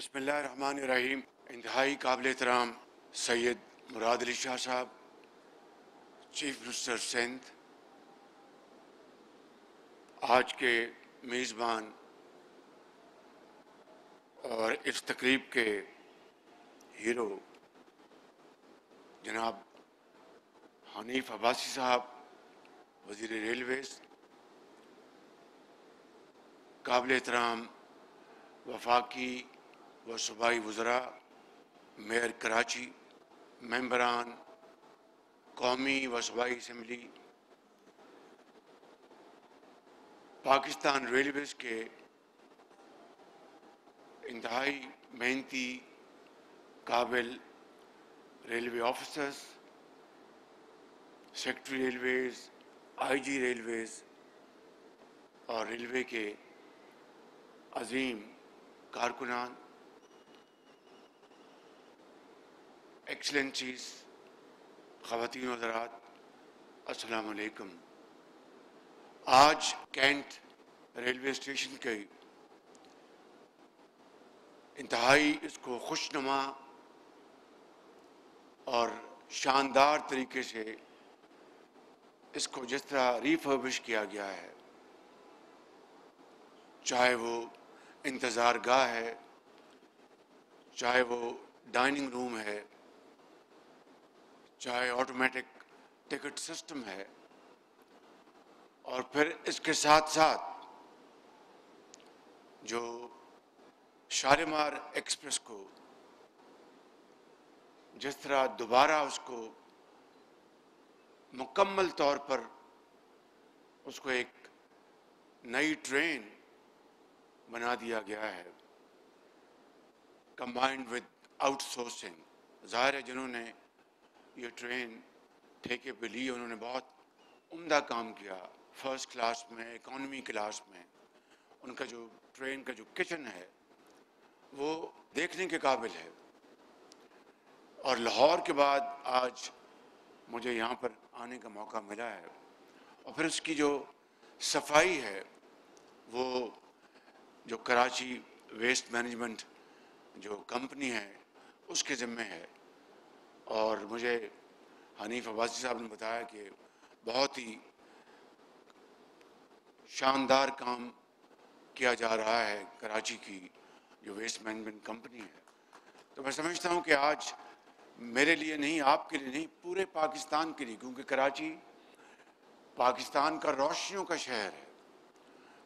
बिस्मिल्लाहिर्रहमानिर्रहीम। इंतहाई काबिल एहतराम सैयद मुराद अली शाह साहब, चीफ मिनिस्टर सिंध, आज के मेज़बान और इस तकरीब के हीरो जनाब हनीफ अब्बासी साहब, वज़ीर रेलवेज़, काबिल एहतराम वफाकी व सूबाई वज़रा, मेयर कराची, मेंबरान कौमी व सूबाई असम्बली, पाकिस्तान रेलवेज़ के इंतहाई मेहनती काबिल railway officers, secretary Railways, IG Railways और रेलवे के अजीम कारकुनान, एक्सलेंसीज, ख़वातीन व हज़रात, अस्सलाम वालेकुम। आज कैंट रेलवे स्टेशन के इंतहाई इसको खुशनुमा और शानदार तरीके से इसको जिस तरह रिफर्बिश किया गया है, चाहे वो इंतज़ार गाह है, चाहे वो डाइनिंग रूम है, चाहे ऑटोमेटिक टिकट सिस्टम है, और फिर इसके साथ साथ जो शालीमार एक्सप्रेस को जिस तरह दोबारा उसको मुकम्मल तौर पर उसको एक नई ट्रेन बना दिया गया है, कंबाइंड विद आउटसोर्सिंग। ज़ाहिर है जिन्होंने ये ट्रेन ठेके पे ली, उन्होंने बहुत उम्दा काम किया। फर्स्ट क्लास में, इकॉनमी क्लास में उनका जो ट्रेन का जो किचन है वो देखने के काबिल है। और लाहौर के बाद आज मुझे यहाँ पर आने का मौका मिला है, और फिर उसकी जो सफाई है वो जो कराची वेस्ट मैनेजमेंट जो कंपनी है उसके ज़िम्मे है। और मुझे हनीफ अब्बासी साहब ने बताया कि बहुत ही शानदार काम किया जा रहा है कराची की जो वेस्ट मैनेजमेंट कंपनी है। तो मैं समझता हूँ कि आज मेरे लिए नहीं, आपके लिए नहीं, पूरे पाकिस्तान के लिए, क्योंकि कराची पाकिस्तान का रोशनियों का शहर है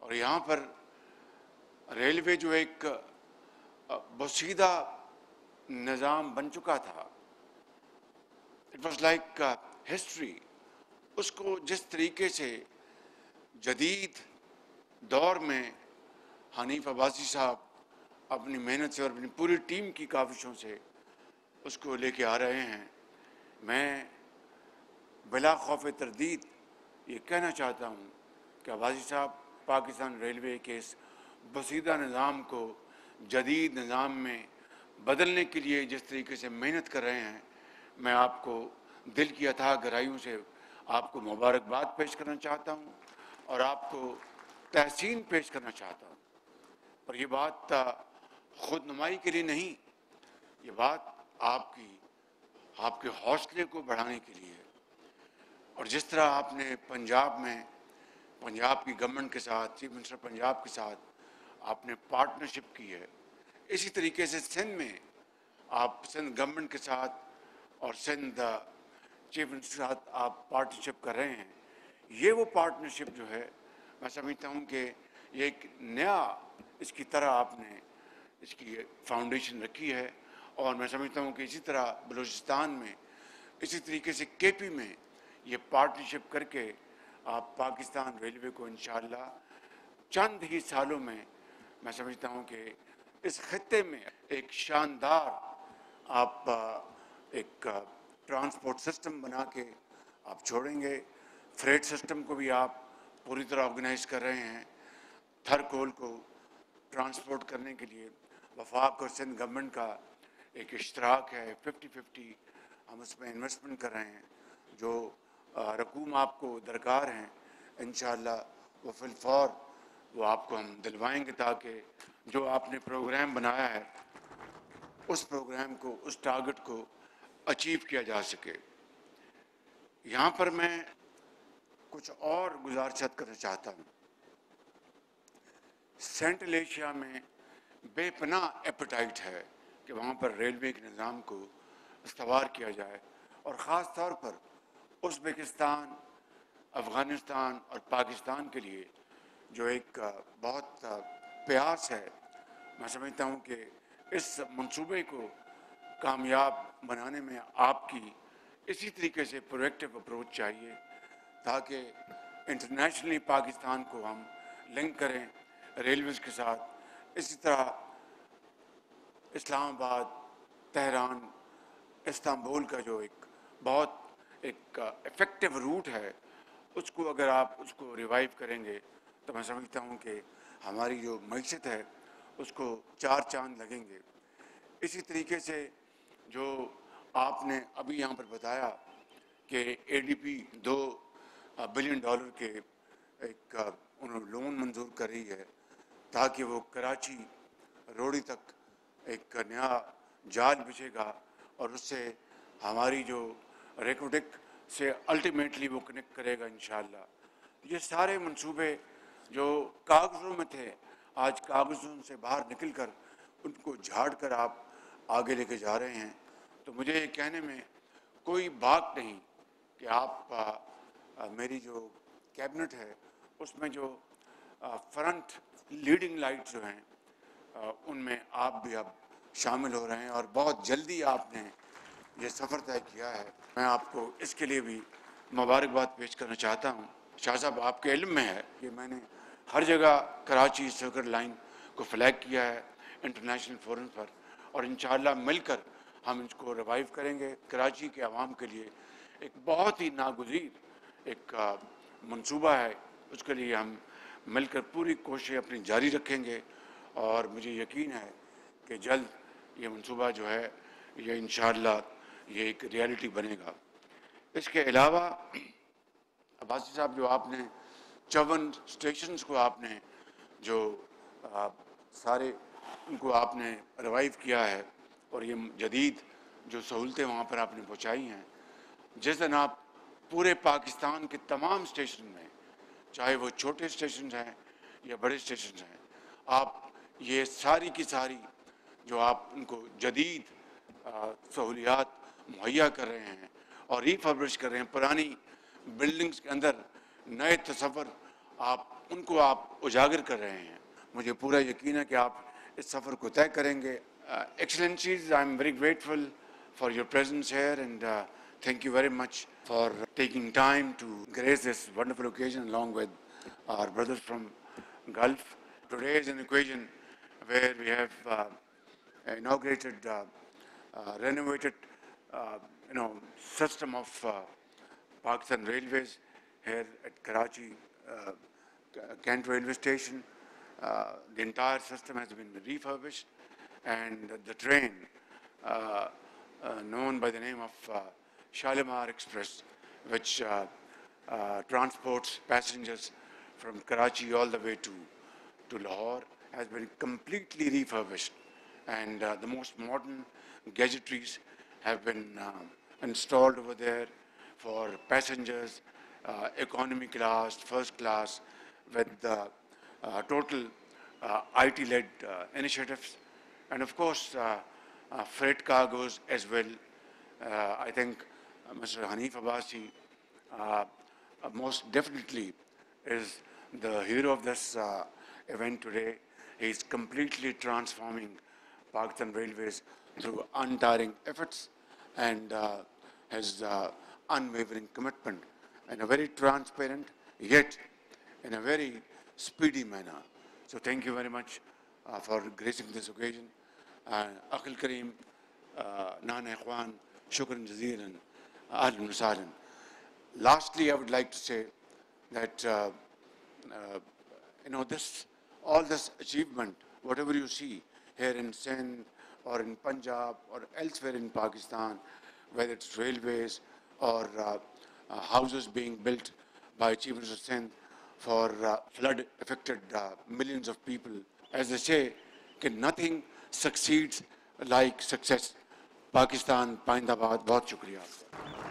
और यहाँ पर रेलवे जो एक बसीदा निज़ाम बन चुका था, इट वॉज लाइक हिस्ट्री, उसको जिस तरीके से जदीद दौर में हनीफ अब्बासी साहब अपनी मेहनत से और अपनी पूरी टीम की काविशों से उसको लेके आ रहे हैं, मैं बिला खौफ तरदीद ये कहना चाहता हूँ कि अब्बासी साहब पाकिस्तान रेलवे के इस बसीदा निज़ाम को जदीद निज़ाम में बदलने के लिए जिस तरीके से मेहनत कर रहे हैं, मैं आपको दिल की अथाह गहराइयों से आपको मुबारकबाद पेश करना चाहता हूँ और आपको तहसीन पेश करना चाहता हूँ। पर ये बात खुद नुमाई के लिए नहीं, ये बात आपके हौसले को बढ़ाने के लिए है। और जिस तरह आपने पंजाब में पंजाब की गवर्नमेंट के साथ, चीफ मिनिस्टर पंजाब के साथ आपने पार्टनरशिप की है, इसी तरीके से सिंध में आप सिंध गवर्नमेंट के साथ और सिंध चीफ मिनिस्टर के साथ आप पार्टनरशिप कर रहे हैं। ये वो पार्टनरशिप जो है, मैं समझता हूँ कि ये एक नया इसकी तरह आपने इसकी फाउंडेशन रखी है। और मैं समझता हूँ कि इसी तरह बलूचिस्तान में इसी तरीके से केपी में ये पार्टनरशिप करके आप पाकिस्तान रेलवे को इंशाअल्लाह चंद ही सालों में, मैं समझता हूँ कि इस खत्ते में एक शानदार आप एक ट्रांसपोर्ट सिस्टम बना के आप छोड़ेंगे। फ्रेट सिस्टम को भी आप पूरी तरह ऑर्गेनाइज कर रहे हैं। थरकोल को ट्रांसपोर्ट करने के लिए वफाक और सिंध गवर्नमेंट का एक इश्तराक है, 50-50 हम उसमें इन्वेस्टमेंट कर रहे हैं। जो रकूम आपको दरकार हैं इंशाअल्लाह वो फिलफौर वो आपको हम दिलवाएंगे, ताकि जो आपने प्रोग्राम बनाया है उस प्रोग्राम को, उस टारगेट को अचीव किया जा सके। यहाँ पर मैं कुछ और गुजारिशात करना चाहता हूँ। सेंट्रल एशिया में बेपनाह एपेटाइट है कि वहाँ पर रेलवे के निज़ाम को इस्तवार किया जाए, और ख़ास तौर पर उज़्बेकिस्तान, अफ़गानिस्तान और पाकिस्तान के लिए जो एक बहुत प्रयास है। मैं समझता हूँ कि इस मंसूबे को कामयाब बनाने में आपकी इसी तरीके से प्रोएक्टिव अप्रोच चाहिए, ताकि इंटरनेशनली पाकिस्तान को हम लिंक करें रेलवेज़ के साथ। इसी तरह इस्लामाबाद, तेहरान, इस्तांबुल का जो एक बहुत एक इफ़ेक्टिव रूट है, उसको अगर आप उसको रिवाइव करेंगे तो मैं समझता हूँ कि हमारी जो मईशत है उसको चार चांद लगेंगे। इसी तरीके से जो आपने अभी यहाँ पर बताया कि एडीपी $2 बिलियन के एक उन्होंने लोन मंजूर कर रही है, ताकि वो कराची रोड़ी तक एक नया जाल बिछेगा और उससे हमारी जो रेकोडिक से अल्टीमेटली वो कनेक्ट करेगा इंशाअल्लाह। ये सारे मंसूबे जो कागज़ों में थे, आज कागज़ों से बाहर निकलकर उनको झाड़ कर आप आगे लेके जा रहे हैं। तो मुझे ये कहने में कोई बात नहीं कि आप मेरी जो कैबिनेट है उसमें जो फ्रंट लीडिंग लाइट जो हैं उनमें आप भी अब शामिल हो रहे हैं, और बहुत जल्दी आपने ये सफ़र तय किया है। मैं आपको इसके लिए भी मुबारकबाद पेश करना चाहता हूँ। शाह साहब, आपके इल्म में है कि मैंने हर जगह कराची सर्किट लाइन को फ्लैग किया है इंटरनेशनल फोरम पर, और इंशाअल्लाह मिलकर हम इसको रिवाइव करेंगे। कराची के आवाम के लिए एक बहुत ही नागुज़ीर एक मंसूबा है, उसके लिए हम मिलकर पूरी कोशिश अपनी जारी रखेंगे, और मुझे यकीन है कि जल्द ये मंसूबा जो है ये इंशाअल्लाह ये एक रियलिटी बनेगा। इसके अलावा अब्बासी साहब, जो आपने 54 स्टेशंस को आपने जो सारे उनको आपने रिवाइव किया है, और ये जदीद जो सहूलतें वहाँ पर आपने पहुँचाई हैं, जिस दिन आप पूरे पाकिस्तान के तमाम स्टेशन में, चाहे वो छोटे स्टेशन हैं या बड़े स्टेशन हैं, आप ये सारी की सारी जो आप उनको जदीद सहूलियात मुहैया कर रहे हैं और रिफर्बिश कर रहे हैं, पुरानी बिल्डिंग्स के अंदर नए तस्वर आप उनको आप उजागर कर रहे हैं। मुझे पूरा यकीन है कि आप इस सफ़र को तय करेंगे। Excellencies, I'm very grateful for your presence here, and thank you very much for taking time to grace this wonderful occasion along with our brothers from Gulf. Today is an occasion where we have inaugurated, renovated, system of Pakistan Railways here at Karachi Kent Railway Station. The entire system has been refurbished, and the train known by the name of Shalimar Express, which transports passengers from Karachi all the way to Lahore, has been completely refurbished, and the most modern gadgetries have been installed over there for passengers, economy class, first class, with total IT-led initiatives, and of course freight cargoes as well. I think Mr. Hanif Abbasi most definitely is the hero of this event today. He is completely transforming Pakistan Railways through untiring efforts and his unwavering commitment in a very transparent yet in a very speedy manner. So thank you very much for gracing this occasion. Akhil Kareem, Nana Ikhwan, Shukran Jazeelan, Ahlan wa Sahlan. Lastly, I would like to say that all this achievement, whatever you see here in Sindh or in Punjab or elsewhere in Pakistan, whether it's railways or houses being built by Chief Minister Sindh for flood-affected millions of people. As they say, nothing succeeds like success Pakistan पाइंदाबाद। बहुत शुक्रिया आपका।